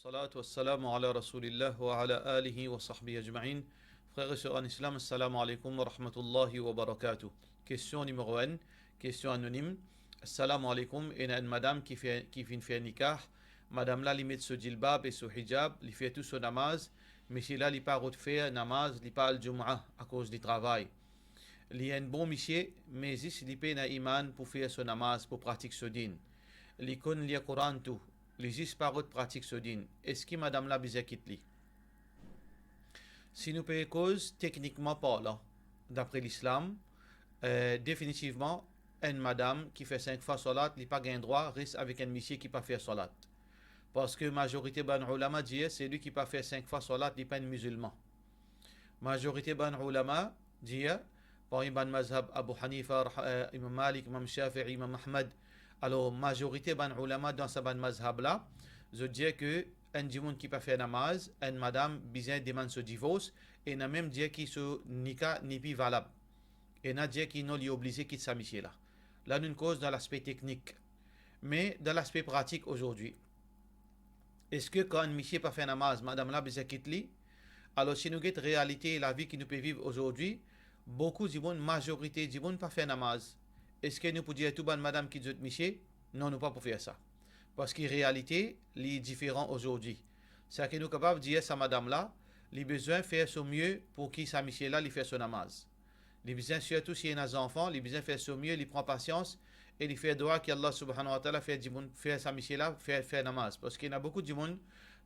Salatu wassalamu ala rasulillah wa ala alihi wa sahbihi ajma'in. Frères et sœurs en islam, assalamu alaikum wa rahmatullahi wa barakatuh. Question numéro 1, question anonyme. Assalamu alaikum, et une madame qui vient faire nikah. Madame là, limite ce djilbab et ce hijab, il fait tout son namaz, mais si là, il pas faire namaz, il pas al-jum'ah à cause du travail. Il y a un bon monsieur, mais il paye na iman pour faire son namaz, pour pratiquer ce din. Il connaît le Coran tout. Les paroles pratiques se disent. Est-ce que madame la bise quitte li? Si nous payons cause, techniquement parlant, d'après l'islam, définitivement, une madame qui fait 5 fois salat, n'a pas gain droit, reste avec un monsieur qui n'a pas fait salat. Parce que majorité ban ulama dit, c'est lui qui n'a pas fait 5 fois salat, il n'est pas un musulman. Majorité ban ulama dit, par exemple, mazhab Abu Hanifa, Imam Malik, Imam Shafi'i, Imam Ahmad, alors, majorité ban ulama dans ce ban mazhab là, je dis que un djimoun qui pas fait namaz, une madame bizarre demande ce divorce, et n'a même dit que ce nika n'est plus valable. Et n'a dit qu'il n'est obligé quitter sa mission là. Là, nous une cause dans l'aspect technique. Mais dans l'aspect pratique aujourd'hui, est-ce que quand un monsieur pas fait namaz, madame là bizarre quitte lui, alors si nous avons réalité la vie qui nous peut vivre aujourd'hui, beaucoup de majorité de djimoun pas fait namaz. Est-ce que nous pouvons dire tout bon madame qui dit monsieur? Non, nous ne pouvons pas faire ça. Parce qu'en réalité, il est différent aujourd'hui. C'est que nous sommes capables de dire à sa madame là, il a besoin de faire son mieux pour qu'il sa monsieur là, il fait son namaz. Il a besoin, surtout s'il y a des enfants, il a besoin de faire son mieux, il prend patience et il fait droit qu'Allah subhanahu wa ta'ala fait sa monsieur là, faire namaz. Parce qu'il y a beaucoup de monde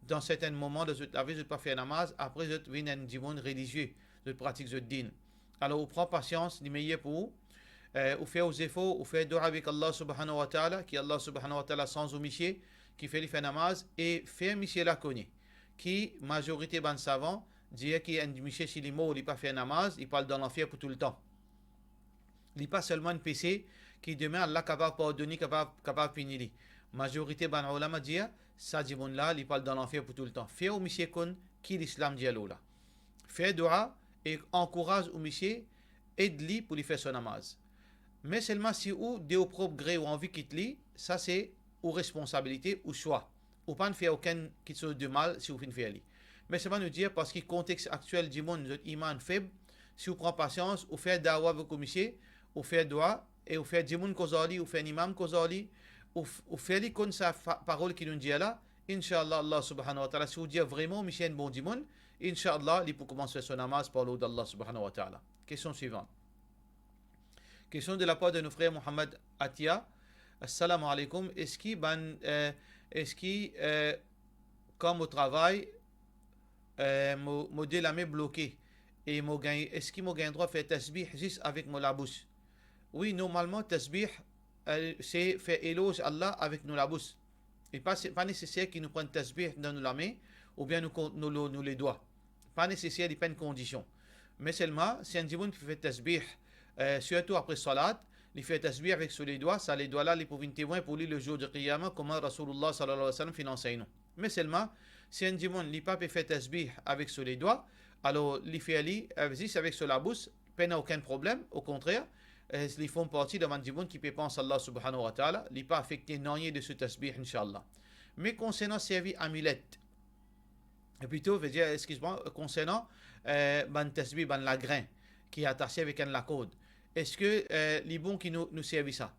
dans certains moments de la vie, je ne pas faire namaz, après je viens un monde religieux, je pratique le din. Alors, on prend patience, il meilleur pour ou fait aux efforts, ou fait dua avec Allah subhanahu wa ta'ala, qui Allah subhanahu wa ta'ala sans omission, qui fait les namaz, et fait monsieur la connaît, qui, majorité ban savant, dit qu'il y a un monsieur si les mots, il pas fait namaz, il parle dans l'enfer pour tout le temps. Il n'est pas seulement un PC qui demain Allah capable de pardonner, capable de finir. Majorité ban ulama dit, ça dit bon là, il parle dans l'enfer pour tout le temps. Fait au monsieur con, qui l'islam dit là. Fait dua, et encourage au monsieur, aide-lui pour lui faire son namaz. Mais seulement si ou de au propre gré ou envie quitte lui, ça c'est ou responsabilité ou choix. Ou pas ne faire aucun qui soit de mal si vous finissez faire lui. Mais c'est pas nous dire parce que le contexte actuel du monde, notre iman faible, si vous prenez patience, ou faire dawa avec commissaire, ou faire droit, et ou faire dimoun kozali, ou faire imam kozali, ou faire les comme sa parole qui nous dit là, Inch'Allah, Allah subhanahu wa ta'ala, si vous dites vraiment, Michel, un bon dimoun, Inch'Allah, il peut commencer son namaz par l'eau d'Allah subhanahu wa ta'ala. Question suivante. Question de la part de nos frères Mohamed Atia. Assalamu alaikum. Est-ce que comme au travail, mon modèle a bloqué et est-ce qu'il m'a gagné droit de faire tasbih juste avec mon la bouche? Oui, normalement, tasbih, c'est faire éloge à Allah avec nos la bouche. Et pas nécessaire qu'il nous prenne tasbih dans la main ou bien nous les doigts. Pas nécessaire, il n'y a pas une condition. Mais seulement, si un djimoun qui fait tasbih, surtout après salat, il fait tasbih avec sur les doigts, ça les doigts là, ils peuvent être témoins pour lui le jour de Qiyamah, comment Rasulullah sallallahu alayhi wa sallam fait l'enseigne. Mais seulement, si un djimoun n'a pas fait tasbih avec sur les doigts, alors il fait ali, avec sur la bouche, il n'a aucun problème, au contraire, ils font partie d'un djimoun qui peut penser Allah subhanahu wa ta'ala, il n'est pas affecté non de ce tasbih, inshallah. Mais concernant servir amulette, et plutôt, veut dire, excuse-moi, concernant ban tasbih, ban la grain, qui est attaché avec un la corde. Est-ce que les bons qui nous servent ça?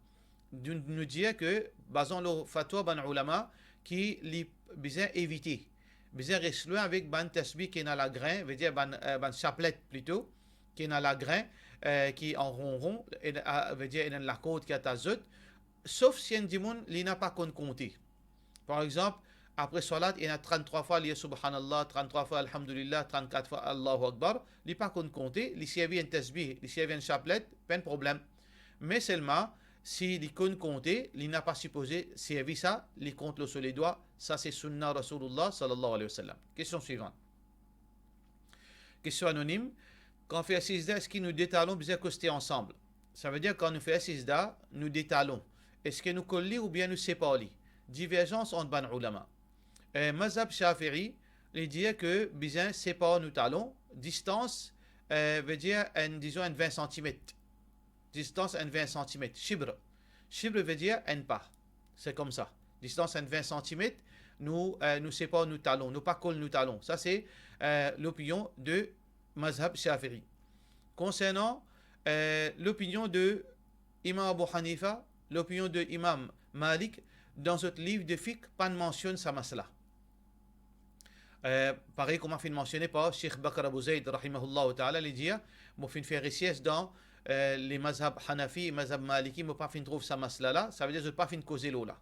Nous dire que, basant le fatwa ban ulama, qui les besoin éviter, besoin rester loin avec ban tasbih qui est dans la grain, veut dire ban chapelet plutôt, qui est dans la grain, qui est en rond, veut dire dans la corde qui est à zut, sauf si un dimoun, il n'a pas compté. Par exemple, après salat, il y a 33 fois il subhanallah, 33 fois alhamdulillah, 34 fois Allahu Akbar. Il n'y a pas compter, il y a un tasbih, il y a un chapelet, pas de problème. Mais seulement, s'il compte compter, il n'a pas supposé servir ça, il compte sur les doigts. Ça, c'est sunnah Rasulullah sallallahu alayhi wa sallam. Question suivante. Question anonyme. Quand on fait assisda, est-ce que nous détalons bien costé ensemble? Ça veut dire quand nous faisons assisda, nous détalons. Est-ce que nous collons ou bien nous séparons? Divergence entre ban ulama. Mazhab Shafi'i, il dit que bizarre sépare nous talons, distance veut dire disons 20 cm. Distance 20 cm. Chibre. Chibre veut dire un pas. C'est comme ça. Distance 20 cm. nous séparent nos talons, nous pas collent nos talons. Ça, c'est l'opinion de Mazhab Shafi'i. Concernant l'opinion de Imam Abu Hanifa, l'opinion de Imam Malik, dans ce livre de fiqh, pas de mention sa masla. Pareil comme on fait mentionner par Cheikh Bakr Abu Zayd, rahimahullah ta'ala, il dit, moi fin faire richesse dans les mazhab Hanafi et mazhab Maliki, moi pas fin trouve sa masla là, ça veut dire que je pas fin causer l'eau là.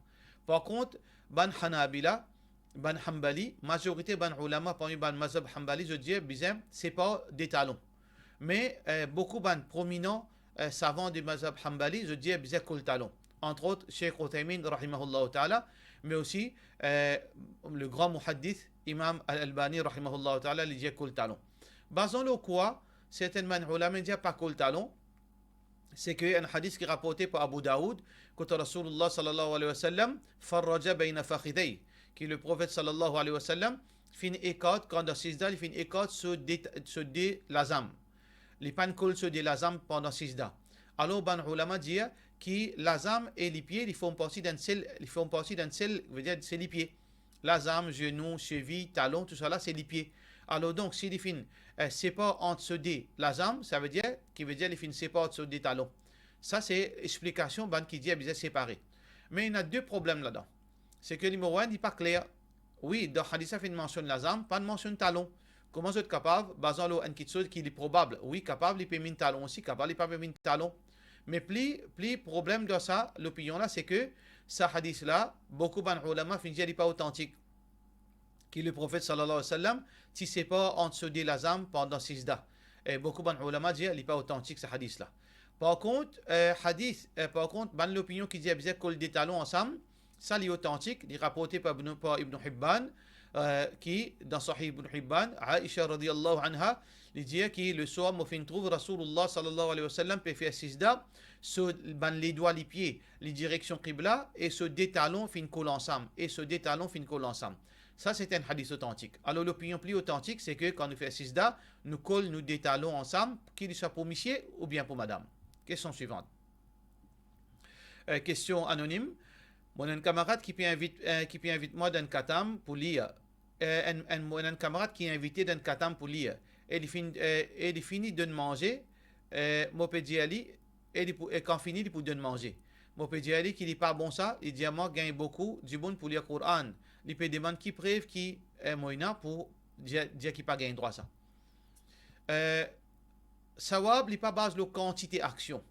Par contre, ban Hanabila, ban Hanbali, majorité ban ulama parmi ban mazhab Hanbali, je dis, bizem, c'est pas des talons. Mais beaucoup ban prominents savants du mazhab Hanbali, je dis, bizem, kol talons. Entre autres, Cheikh Uthaymin, rahimahullah ta'ala, mais aussi le grand muhaddith, Imam Al-Albani, rahimahullah ta'ala, il dit kol talons. Basons-le quoi, certainement, ulama disent pas kol talons, c'est qu'il y a un hadith qui est rapporté par Abu Daoud, que Rasulullah sallallahu alayhi wa sallam, farraja bayna fakhidayh, que le prophète sallallahu alayhi wa sallam, fin écart, quand dans Sisda, il fin écart sur des lazam. Les pancol sur des lazam pendant Sisda. Alors, ban ulama dit que lazam et les pieds, ils font partie d'un seul, veut dire c'est les pieds. Lazam, genou, cheville, talon, tout ça là, c'est les pieds. Alors donc, si les fins séparent entre ceux des lazam, ça veut dire qu'il veut dire les fins séparent entre ceux des talons. Ça, c'est explication ban qui dit bien séparé. Mais il y a deux problèmes là-dedans. C'est que le numéro 1 n'est pas clair. Oui, dans Hadith, il mentionne lazam, pas de mention talon. Comment vous êtes capable, basant le chose qui est probable, oui, capable, il peut mettre talon aussi, capable, il peut mettre talon. Mais plus problème de ça, l'opinion là, c'est que ce hadith là, beaucoup de ulama finissent n'est pas authentique. Qui le prophète sallallahu alayhi wa sallam, si c'est pas entre ceux des lazam pendant 6 days. Et beaucoup de ulama disent qu'il n'est pas authentique ce hadith là. Par contre, l'opinion qui dit qu'il colle des talons ensemble, ça est authentique, il est rapporté par Ibn Hibban, qui dans Sahih Ibn Hibban, Aisha radiyallahu anha, il dit que le soir, il trouve Rasulullah sallallahu alayhi wa sallam peut faire 6 days, sur les doigts, les pieds, les directions qibla, et ce des talons fin collent ensemble. Ça, c'est un hadith authentique. Alors, l'opinion plus authentique, c'est que quand nous faisons 6 days, nous collons nous des talons ensemble, qu'il soit pour monsieur ou bien pour madame. Question suivante. Question anonyme. Mon un camarade qui peut inviter moi d'un katam pour lire. Un camarade qui est invité d'un katam pour lire. Et il finit de manger. Moi, peut dire, et quand finit, il peut de manger. Moi, peut dire qu'il n'est pas bon ça. Il dit à moi, gagne beaucoup du bon pour lire le Coran. Il peut demander qui preuve qui est moyen pour dire qu'il pas gagne droit ça. Sawab, il n'est pas base de quantité action.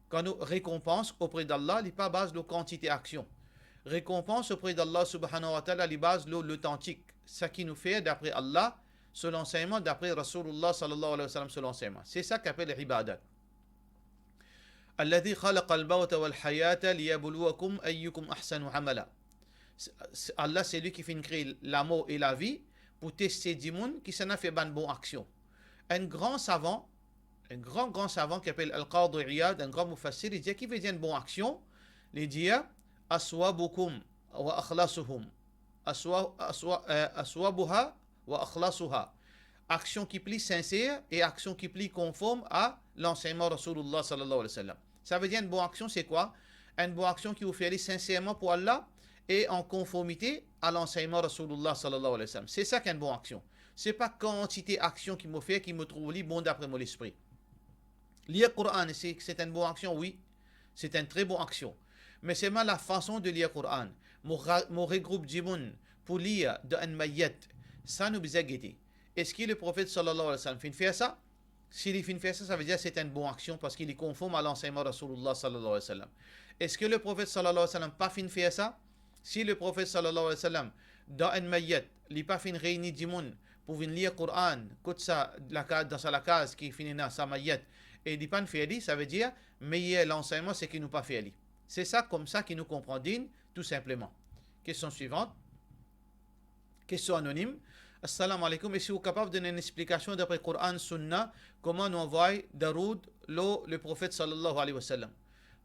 Quand nous récompense auprès d'Allah, il n'est pas base de quantité action. Récompense auprès d'Allah subhanahu wa ta'ala, il base de l'authentique. Ce qui nous fait d'après Allah, sur l'enseignement, d'après Rasulullah sallallahu alayhi wa sallam, sur l'enseignement. C'est ça qu'appelle l'ibadat. الذي خلق الموت والحياة ليبلوكم أيكم أحسن عملا. Allah, c'est lui qui fait créer la mort et la vie pour tester du monde qui s'en a fait une bonne action. Un grand savant qui appelle Al-Qadi Iyad, un grand mufassir, il dit qu'il veut dire une bonne action. Il dit aswabukum wa akhlasuhum. Aswabuha wa akhlasuha. Action qui plie sincère et action qui plie conforme à l'enseignement Rasulullah sallallahu alayhi wa sallam. Ça veut dire une bonne action, c'est quoi? Une bonne action qui vous fait aller sincèrement pour Allah et en conformité à l'enseignement Rasulullah sallallahu alayhi wa sallam. C'est ça qu'une bonne action. C'est pas quantité d'action qui me fait, qui me trouve bon d'après mon esprit. Lire le Coran, c'est une bonne action, oui. C'est une très bonne action. Mais c'est mal la façon de lire le Coran. Mon regroupe du monde pour lire d'un mayyat, ça nous a guetté. Est-ce que le prophète sallallahu alayhi wa sallam fait ça? S'il fait ça, ça veut dire que c'est une bonne action parce qu'il est conforme à l'enseignement de Rasulullah sallallahu alayhi wa sallam. Est-ce que le prophète sallallahu alayhi wa sallam pas fait ça? Si le prophète sallallahu alayhi wa sallam dans un mayyat, il n'a pas fait réunir du monde pour venir lire le Coran, dans la case qui finit dans sa mayyat, et il n'a pas fait ça veut dire mais l'enseignement c'est qu'il n'a pas fait. C'est ça comme ça qu'il nous comprend tout simplement. Question suivante. Question anonyme. Assalamu alaikum. Est-ce que vous êtes capable de donner une explication d'après le Coran Sunna comment nous envoie Daroud le prophète sallallahu alayhi wa sallam?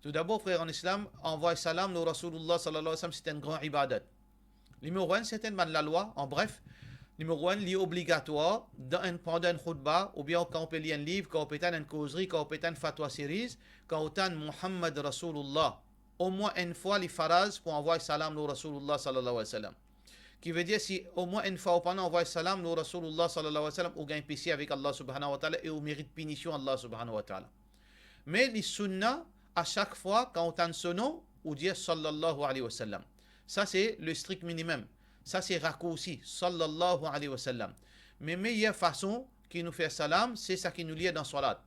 Tout d'abord, frère en islam, envoie salam le Rasulullah sallallahu alayhi wa sallam, c'est un grand ibadat. Numéro 1, c'est la loi, en bref. Numéro 1, il est obligatoire pendant une khutbah, ou bien quand on peut lire un livre, quand on peut faire une causerie, quand on peut faire une fatwa series, quand on peut Muhammad Rasulullah. Au moins une fois, les phrases pour envoyer salam le Rasulullah sallallahu alayhi wa sallam. qui veut dire si au moins une fois pendant envoie salam, le Rasulullah sallallahu alayhi wa sallam, ou gagne péché avec Allah subhanahu wa ta'ala et au mérite punition Allah subhanahu wa ta'ala. Mais les sunnah, à chaque fois, quand on entend ce nom, on dit sallallahu alayhi wa sallam. Ça, c'est le strict minimum. Ça, c'est raccourci, sallallahu alayhi wa sallam. Mais meilleure façon qui nous fait salam, c'est ça qui nous lie dans salat.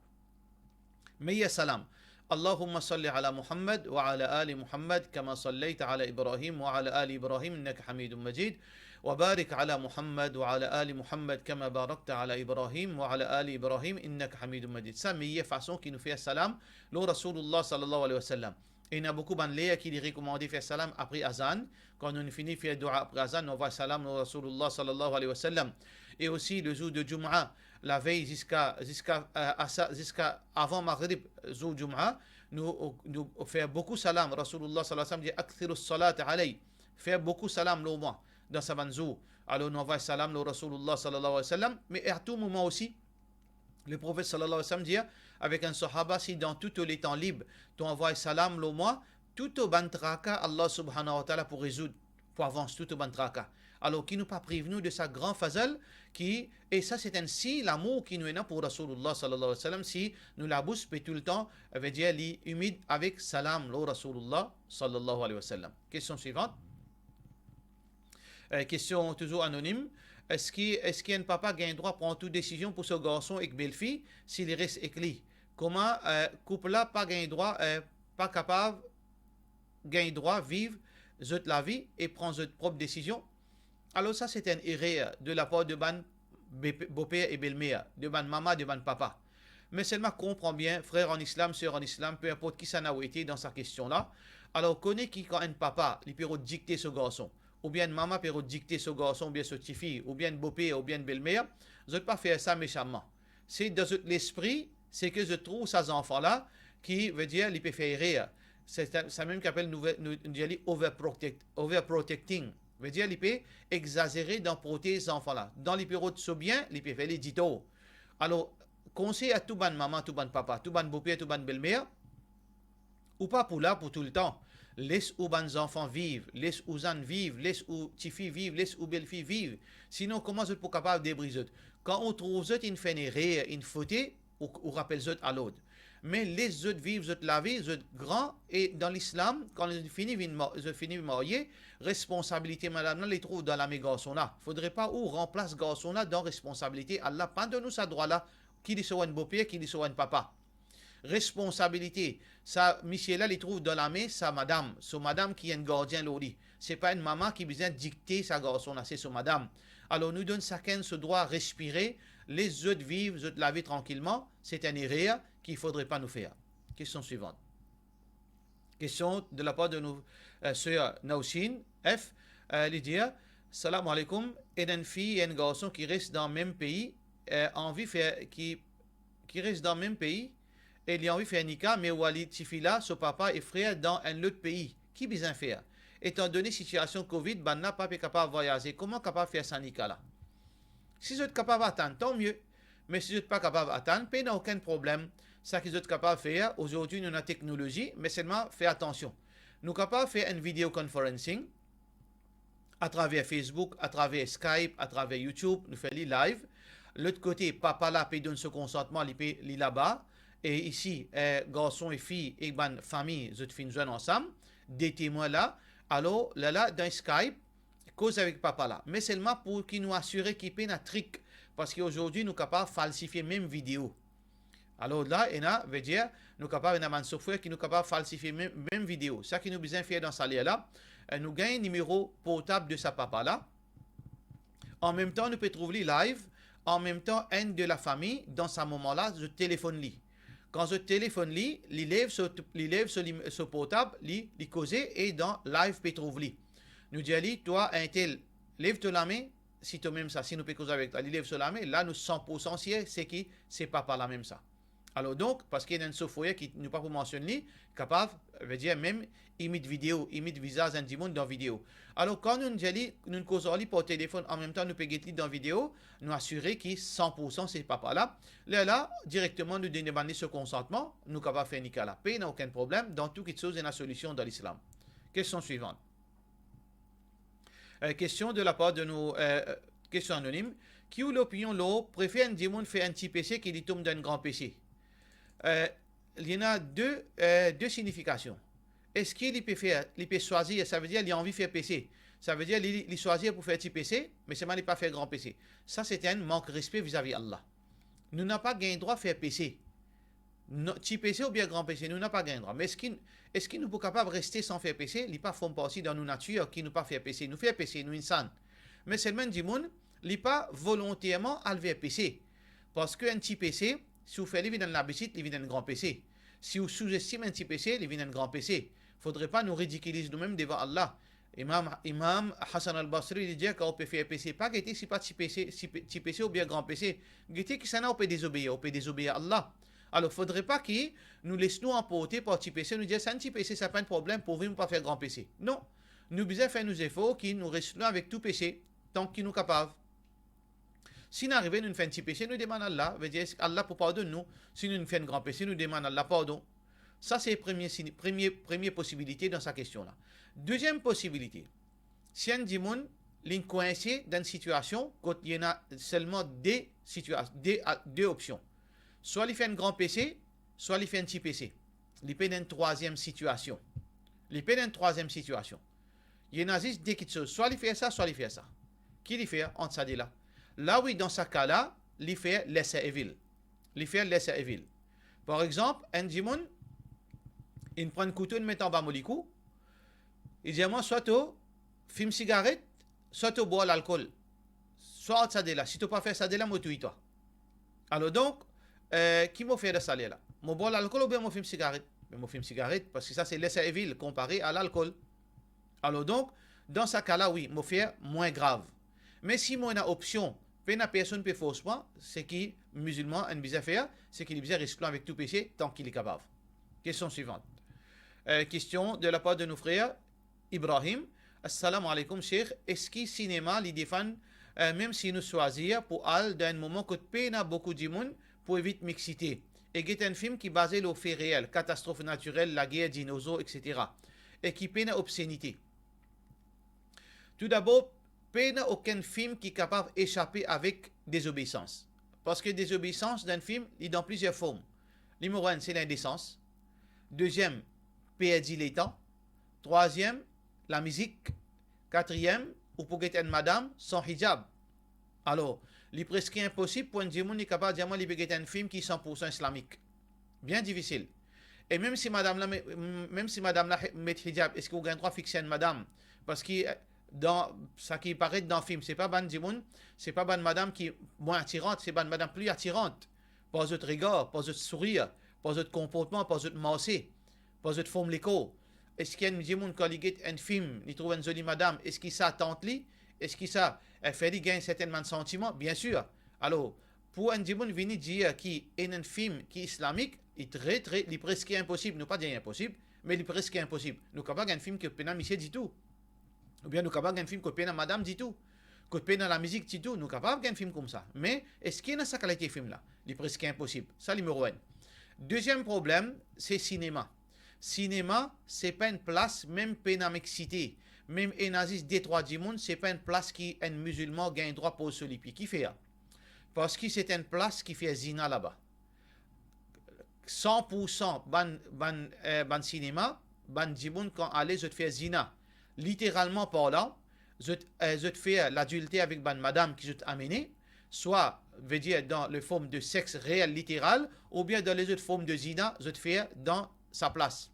meilleur salam. اللهم صل على محمد وعلى آل محمد كما صليت على إبراهيم وعلى آل إبراهيم إنك حميد مجيد وبارك على محمد وعلى آل محمد كما باركت على إبراهيم وعلى آل إبراهيم إنك حميد مجيد. Ça, meilleure façon qui nous fait salam, le Rasulullah sallallahu alayhi wa sallam. Et il y a beaucoup de qui est recommandé faire salam après azan. Quand on finit de faire dua après azan, on va salam au Rasulullah sallallahu alayhi wa sallam. Et aussi le jour de Jum'a, la veille jusqu'à avant Maghrib, jour Jum'a, nous faire beaucoup salam. Rasulullah sallallahu alayhi wa sallam dit Akthiru salat alayhi. Faire beaucoup salam le mois dans sa banzou. Alors nous envoie salam au Rasulullah sallallahu alayhi wa sallam. Mais à tout moment aussi, le prophète sallallahu alayhi wa sallam dit avec un sahaba, si dans tous les temps libres, tu envoies salam le mois, tout au bantraka, Allah subhanahu wa ta'ala pour résoudre, pour avancer tout au bantraka. Alors, qui nous pas prévenu de sa grand fazal, et ça c'est ainsi l'amour qui nous est là pour Rasulullah sallallahu alayhi wa sallam, si nous la bouche tout le temps, veut dire, humide avec salam, le Rasulullah sallallahu alayhi wa sallam. Question suivante. Question toujours anonyme. Est-ce qu'un papa a un droit à prendre toute décision pour ce garçon et belle-fille s'il reste avec lui? Comment couple-là pas gain droit, pas capable gain droit vivre la vie et prendre sa propre décision? Alors ça c'est une erreur de la part de ban beau-père et belle-mère, de ban maman, de ban papa. Mais seulement comprend bien, frère en islam, sœur en islam, peu importe qui ça n'a été dans sa question-là. Alors connaît qui quand un papa, il peut dicter ce garçon, ou bien maman peut dicter ce garçon, ou bien ce petit fille, ou bien beau-père, ou bien belle-mère, je ne vais pas faire ça méchamment. C'est dans l'esprit, c'est que je trouve ces enfants-là qui veut dire ils peuvent faire rire. C'est ça même qu'appelle nous overprotecting. Veut dire ils peuvent exagérer dans protéger ces enfants-là. Dans les périodes de bien, ils peuvent faire les dito. Alors, conseil à tout ban maman, tout ban papa, tout ban beau-père, tout ban belle-mère, ou pas pour là, pour tout le temps. Laisse où les enfants vivent, laisse où zan vivent, laisse où tifi vivent, laisse où belle-fille vivent. Sinon, comment vous êtes pas capable de débriser? Quand on trouve une fait une rire, une faute, ou rappelle à l'autre. Mais les autres vivent la vie, les autres grands, et dans l'islam, quand ils finissent de marier, responsabilité, madame, là, les trouve dans la garçon-là. Il ne faudrait pas ou remplace garçon-là dans responsabilité. Allah, pas de nous ça droit-là, qui dit soit un beau-père, qui dit soit un papa. Responsabilité, ça, monsieur-là, les trouve dans la main, sa madame, son madame qui est un gardien l'ori. C'est pas une maman qui vient dicter sa garçon-là, c'est son madame. Alors, nous donne chacun ce droit à respirer. Les autres vivent, les autres la vie tranquillement. C'est un erreur qu'il ne faudrait pas nous faire. Question suivante. Question de la part de nos sœurs Naouchin F. Lydia. Salam alaikum. Et une fille et un garçon qui restent dans le même pays, qui restent dans le même pays, et il a envie de faire un nikah, mais Walid Tifila, son papa et frère dans un autre pays. Qui besoin faire? Étant donné la situation Covid, ben n'a pas capable de voyager. Comment capable de faire ça nikah là? Si vous êtes capable d'attendre, tant mieux. Mais si vous n'êtes pas capable d'attendre, il n'y a aucun problème. Ça que vous êtes capable de faire, aujourd'hui, nous avons la technologie, mais seulement faire attention. Nous sommes capables de faire une vidéoconferencing à travers Facebook, à travers Skype, à travers YouTube, nous faisons les live. L'autre côté, papa là, peut donner ce consentement, il là-bas. Et ici, garçons et filles et famille, ils finissent jeunes ensemble, des témoins là. Alors, là, dans Skype, cause avec papa là. Mais seulement pour qu'il nous assure qu'il peut un trick. Parce qu'aujourd'hui, nous sommes capables de falsifier même vidéo. Alors là, il veut dire, nous sommes capables d'avoir un software qui nous capable de falsifier même vidéo. Ça qui nous besoin faire dans ce là, nous gagnons un numéro portable de sa papa là. En même temps, nous pouvons trouver live. En même temps, un de la famille, dans ce moment-là, je téléphone lui. Quand je téléphone lui, il lève ce portable, il cause et dans live peut trouver. Nous disons, toi, un tel, lève-toi la main, si toi même ça, si nous pouvons causer avec toi, il lève sur la main, là, nous 100% sûr, c'est qui? C'est papa la même ça. Alors donc, parce qu'il y a un software qui nous pas pour mentionner, capable, veut dire même, imite vidéo, imite visage d'un monde dans vidéo. Alors quand nous causons par téléphone, en même temps, nous pouvons dans la vidéo, nous assurer que 100% c'est papa là. Là, directement, nous demander ce consentement, nous capables de faire nika là. Il n'y a aucun problème, dans toute chose, il y a une solution dans l'islam. Question suivante. Question de la part de nos questions anonymes. Qui ou l'opinion l'eau préfère un démon fait un petit péché qui lui tombe d'un grand péché? Il y en a deux significations. Est-ce qu'il peut choisir, ça veut dire qu'il a envie de faire péché. Ça veut dire qu'il choisit pour faire petit péché, mais c'est mal pas faire grand péché. Ça, c'est un manque de respect vis-à-vis d'Allah. Nous n'avons pas gain droit de faire péché. Petit péché ou bien grand péché, nous n'avons pas gain droit. Mais est-ce qu'il nous est capable de rester sans faire péché? Il n'est pas font partie dans nos natures qui nous pas faire péché. Nous fait péché, nous insan. Mais seulement du monde, il n'est pas volontairement à faire péché. Parce qu'un petit péché, si vous faites dans l'habitude, il vient d'un grand péché. Si vous sous-estimez un petit péché, il vient d'un grand péché. Il ne faudrait pas nous ridiculiser nous-mêmes devant Allah. Imam Hassan al-Basri dit qu'on peut faire péché. Pas que si pas petit péché ou bien grand péché. Guettez que ça n'a pas désobéir. On peut désobéir à Allah. Alors, il ne faudrait pas que nous laissons emporter par petit péché. Nous disons, c'est un petit péché, ça n'a pas de problème, pour ne pas faire grand péché. Non. Nous devons faire nos efforts qui nous restons avec tout péché, tant qu'il nous est capable. Si nous arrivons, nous faisons un petit péché, nous demandons à Allah. Veut dire, Allah pour pardonner nous. Si nous faisons un grand péché, nous demandons à Allah pardon. Ça, c'est la première possibilité dans sa question-là. Deuxième possibilité, si un démon est coincé dans une situation, quand il y en a seulement deux options. Soit il fait un grand péché, soit il fait un petit péché. Il fait une troisième situation. Il fait une troisième situation. Il y en a juste deux choses. Soit il fait ça, soit il fait ça. Qui il fait entre ça et là? Là, oui, dans ce cas-là, il fait lesser evil. Il fait lesser evil. Par exemple, un démon, il prend un couteau, il met en bas mon licou. Il dit à moi, soit tu fumes cigarette, soit tu bois l'alcool. Soit entre ça et là. Si tu ne peux pas faire ça, moi, tu toi. Alors donc, qui m'a fait de ça là? Moi bois l'alcool ou bien moi fume cigarette? Mais moi fume cigarette parce que ça c'est lesser evil comparé à l'alcool. Alors donc, dans ce cas-là, oui, moi faire moins grave. Mais si moi une option, une personne peut faussement, c'est qui musulman un bizarre faire, c'est qu'il est bizarre risquant avec tout péché tant qu'il est capable. Question suivante. Question de la part de nos frères Ibrahim. Assalamu alaikum, Cheikh. Est-ce que le cinéma les défend même si nous choisir pour aller dans un moment que peine à beaucoup de monde pour éviter mixité? Et c'est un film qui est basé sur les faits réels, catastrophes naturelles, la guerre, dinosaures, etc. Et qui peine à obscénité. Tout d'abord, peine à aucun film qui est capable d'échapper avec désobéissance. Parce que désobéissance d'un film, il est dans plusieurs formes. Numéro 1, c'est l'indécence. Deuxième, perdre les temps. Troisième, la musique. Quatrième, ou pour être une madame sans hijab. Alors, il est presque impossible pour un démon est capable de dire qu'il peut être un film qui est 100% islamique. Bien difficile. Et même si madame la met hijab, est-ce que vous avez le droit de fixer une madame? Parce que dans ça qui paraît dans le film, c'est pas ban démon, c'est pas ban madame qui est moins attirante, c'est ban madame plus attirante. Pas votre regard, pas votre sourire, pas votre comportement, pas votre massé, pas votre forme l'écho. Est-ce qu'il y a un démon quand il regarde un film, il trouve une jolie madame, est-ce qu'il ça tente lui? Est-ce que ça fait lui gagner certainement de sentiments? Bien sûr. Alors, pour un démon venir dire qu'il est un film qui est islamique, il est presque impossible. Nous pas dire impossible, mais il est presque impossible. Nous ne pouvons pas un film que peine à monsieur du tout. Ou bien nous ne pouvons pas un film que peine à madame du tout. Que peine à la musique du tout. Nous ne pouvons pas un film comme ça. Mais est-ce qu'il y a cette qualité de film-là? Il est presque impossible. Ça, numéro 1. Deuxième problème, c'est cinéma. Cinéma, c'est pas une place, même peine à m'exciter. Même un nazis détroit du monde, c'est pas une place qui un musulman gagne droit pour se lipier. Qui fait? Parce que c'est une place qui fait zina là-bas. 100% ban cinéma, ban du monde quand allez je te fais zina. Littéralement parlant, je te fais l'adultère avec ban madame qui je amené, soit veut dire dans le forme de sexe réel littéral, ou bien dans les autres formes de zina, je te fais dans sa place.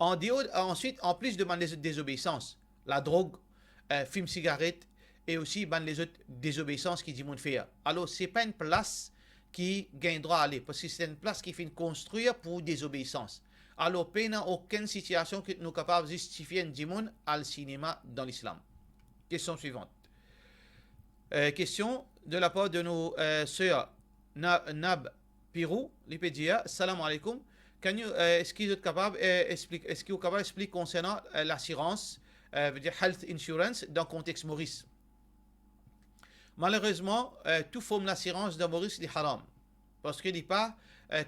Ensuite, en plus de les autres désobéissances, la drogue, film cigarette, et aussi les autres désobéissances qui dit mon faire. Alors, ce n'est pas une place qui gagne droit à aller, parce que c'est une place qui fait construire pour désobéissance. Alors, pas dans aucune situation que nous sommes capables de justifier un démon au cinéma dans l'islam. Question suivante. Question de la part de nos sœurs Nab Pirou, l'Ipédia. Salam alaikum. Est-ce que vous êtes capable d'expliquer concernant l'assurance, veut dire health insurance, dans le contexte Maurice? Malheureusement, toute forme d'assurance dans Maurice est haram, parce qu'il n'est pas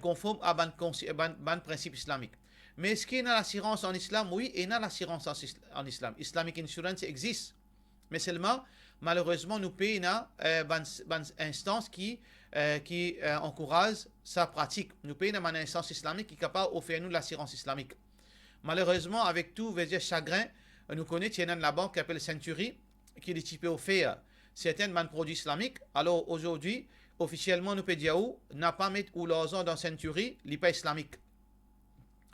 conforme à ban principe islamique. Mais est-ce qu'il y a l'assurance en islam? Oui, il y a l'assurance en islam. Islamic insurance existe. Mais seulement, malheureusement, nous payons une instance qui encourage sa pratique. Nous payons une instance islamique qui est capable d'offrir nous l'assurance islamique. Malheureusement, avec tout, chagrin, nous connaissons la banque qui s'appelle Century, qui est typée au fait certains produits islamiques. Alors aujourd'hui, officiellement, nous pouvons dire n'a pas mis ou l'argent dans Century, n'est pas islamique.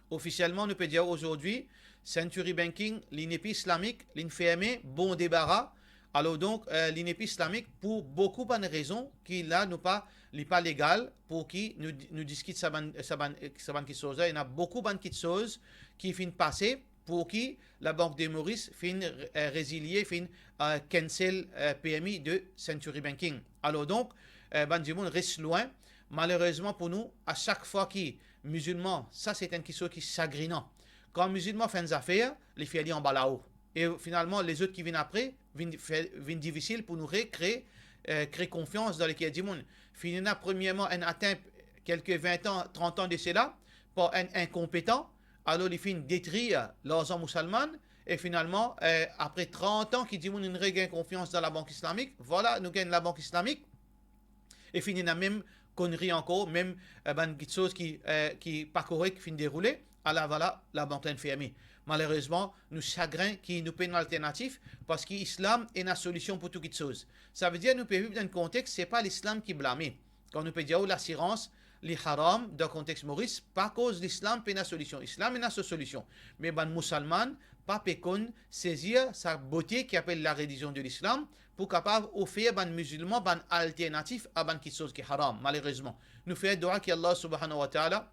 Officiellement, nous pouvons dire aujourd'hui, Century Banking, l'inépi islamique, l'infirmé, bon débarras. Alors donc, l'inépi islamique, pour beaucoup de raisons, qui là n'est pas légal, pour qui nous discute ça qui chose. Il y a beaucoup de choses qui finissent passer, pour qui la Banque des Maurice finit résilier, finit cancel PMI de Century Banking. Alors donc, Banjimoun reste loin. Malheureusement pour nous, à chaque fois que musulmans, ça c'est une question qui est chagrinant. Quand un musulman fait des affaires, les filles en bas là-haut. Et finalement, les autres qui viennent après, viennent difficile pour nous créer confiance dans les Kiadimoun. Finalement, premièrement, on atteint quelques 20 ans, 30 ans de cela, par un incompétent, alors ils finissent détruire l'argent musulman, et finalement, après 30 ans, qui disent qu'ils regagnent confiance dans la banque islamique, voilà, nous gagnons la banque islamique, et finalement, même connerie encore, même quelque chose qui n'est pas correct, qui finit dérouler, alors voilà, la banque est fermée. Malheureusement, nous chagrin qui nous paye une alternative parce que l'islam est une solution pour toutes choses. Ça veut dire que nous pouvons vivre dans un contexte, ce n'est pas l'islam qui blâme. Quand nous pouvons dire l'assurance, les haram, dans le contexte maurice, pas cause l'islam est une solution. L'islam est une solution. Mais les musulmans, pas pécon, saisir sa beauté qui appelle la religion de l'islam pour capable offrir aux musulmans une alternative à quelque chose qui est haram, malheureusement. Nous faisons dua que Allah subhanahu wa ta'ala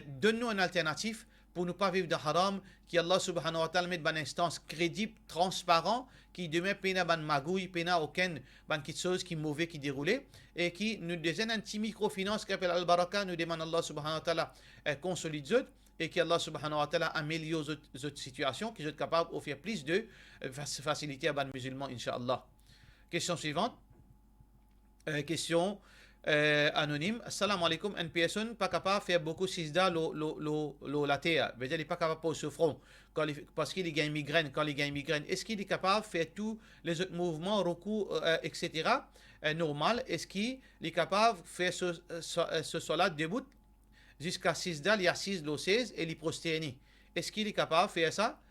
donne-nous une alternative pour ne pas vivre de haram, qui Allah subhanahu wa ta'ala met une instance crédible, transparent, qui demain pena ban magouille, pena aucune quelque chose qui est mauvais qui déroulait, et qui nous donne un petit microfinance qui appelle Al-Baraka, nous demande Allah subhanahu wa ta'ala consolide eux, et que Allah subhanahu wa ta'ala améliore cette situation, qui est capable d'offrir plus de facilité à les musulmans, Inch'Allah. Question suivante. Question anonyme. Assalamu alaikum. Une personne pas capable de faire beaucoup sisda la terre. Il n'est pas capable de poser front parce qu'il gagne migraine. Quand il gagne migraine, est-ce qu'il est capable de faire tous les autres mouvements, recours, etc. Normal? Est-ce qu'il est capable de faire ce salat debout jusqu'à sisda, il y a 6 lo 16 et il prosterné? Est-ce qu'il est capable de faire ça?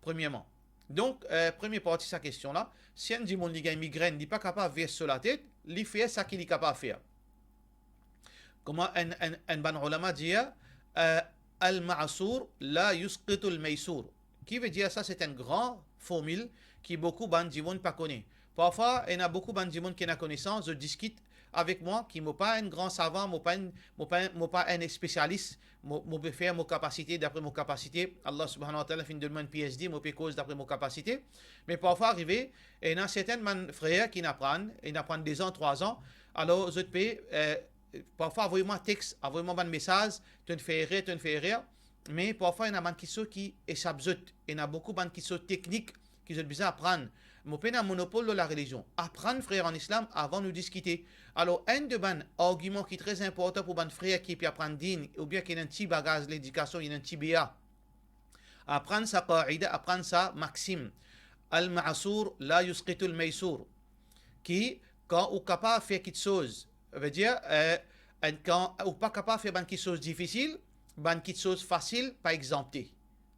Premièrement. Donc, première partie de sa question là. Si un dimon qui a une migraine n'est pas capable de faire sur la tête, il fait ça qu'il est capable de faire. Comment un ban ulama dit Al-ma'asur la yusqitu al-maysur. Qui veut dire ça? C'est une grande formule qui beaucoup de gens ne connaissent pas. Parfois, il y a beaucoup de gens qui ont connaissance, je discute avec moi, qui n'est pas un grand savant, pas un spécialiste, je peux faire mes capacités d'après mes capacités. Allah subhanahu wa ta'ala fait de moi un PhD, je peux cause d'après mes capacités. Mais parfois, arrivé, il y a certains frères qui apprennent 2 ans, 3 ans. Alors, je peux, parfois, envoyer-moi un texte, envoyer-moi un message, tu me fais rire. Mais parfois, il y a des questions qui échappent. Il y a beaucoup de questions techniques qui sont besoin d'apprendre. Je peux un monopole de la religion. Apprendre, frère, en islam avant de nous discuter. Alors, un de ban argument qui est très important pour un frère qui peut apprendre din, ou bien qui a un petit bagage l'éducation, il y a un petit BA. Apprendre sa qaida, apprendre sa maxime. Al-ma'asur la yusqitu al-maysur. Qui, quand on est capable de faire quelque chose, veut dire, quand on n'est pas capable de faire quelque chose difficile, quelque chose facile, pas exempté.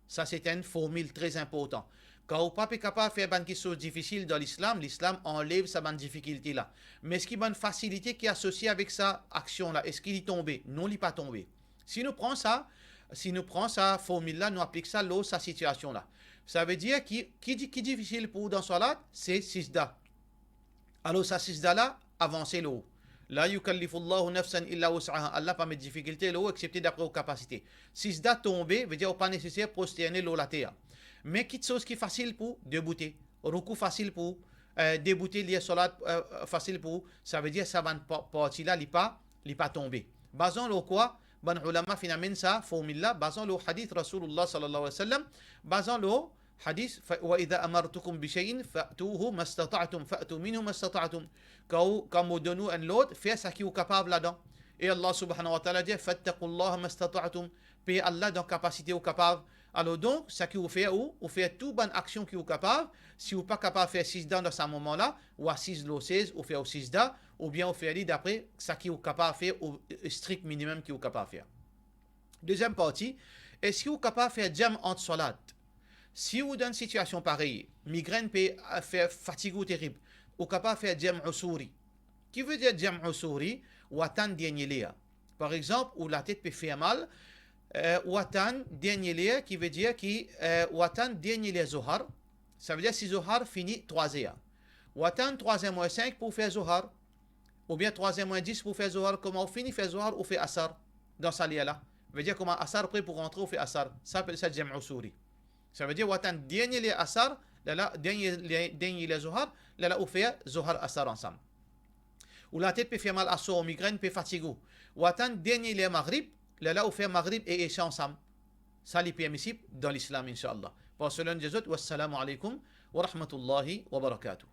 Ça, c'est une formule très importante. Quand on n'est pas capable de faire quelque chose difficile dans l'islam, l'islam enlève sa difficulté là. Mais est-ce qu'il y a une facilité qui est associée avec sa action là? Est-ce qu'il est tombé? Non, il n'est pas tombé. Si nous prenons ça formule là, nous appliquons ça à sa situation là. Ça veut dire qui est difficile pour vous dans salat, c'est sisda. Alors sa sisda là, avancez l'eau. La yukallifullahu nafsan illa wus'aha. Allah pas met de difficulté l'eau, excepté d'après vos capacités. Sisda tombé, veut dire pas nécessaire prosterner l'eau la terre. Mais quelque chose qui est facile pour débouter. Ruku facile pour débouter, lié salat facile pour. Ça veut dire que ça va partie là, il n'est pas tombé. Basons le quoi? Ban ulama finalement ça formule là, basons le hadith Rasulullah sallallahu alayhi wa sallam, basons le hadith wa idha amartukum bi shay'in fa'tuhu mastata'tum fa'tu minhu mastata'tum. Quand vous donnez un lot, faites ce qui est capable là-dedans. Et Allah subhanahu wa ta'ala dit fattaqullaha mastata'tum, paix Allah dans capacité ou capable. Alors donc, ça qui vous fait ou fait toute bonne action qui vous capable, si vous pas capable de faire 6 dans ce moment-là, ou à 6 lo 16, ou faire 6 da, ou bien vous faire d'après ça qui vous capable de faire au strict minimum qui vous capable de faire. Deuxième partie, est-ce que vous capable de faire jam entre salat? Si vous dans une situation pareille, migraine peut faire fatigue ou terrible, vous capable de faire jam usuri. Qui veut dire jam usuri? Ou attendre dernier léa. Par exemple, où la tête peut faire mal, ou attendre dernier léa qui veut dire qui ou attendre dernier léa zohar. Ça veut dire si zohar finit 3 heures. Ou attendre 3e moins 5 pour faire zohar. Ou bien 3e moins 10 pour faire zohar. Comment on finit faire zohar ou fait asar dans sa léa là. Ça veut dire comment asar après pour rentrer ou fait asar. Ça s'appelle ça jam usuri. Ça veut dire ou attendre dernier léa asar, là dernier léa zohar, là ou fait zohar asar ensemble. Ou la tête peut faire mal à soi, ou migraine peut fatiguer. Ou attendre dernier les maghrib, là où faire maghrib et écha ensemble. Ça c'est permissible dans l'islam, inshallah. Pour cela, nous disons, wassalamu alaikum wa rahmatullahi wa barakatuh.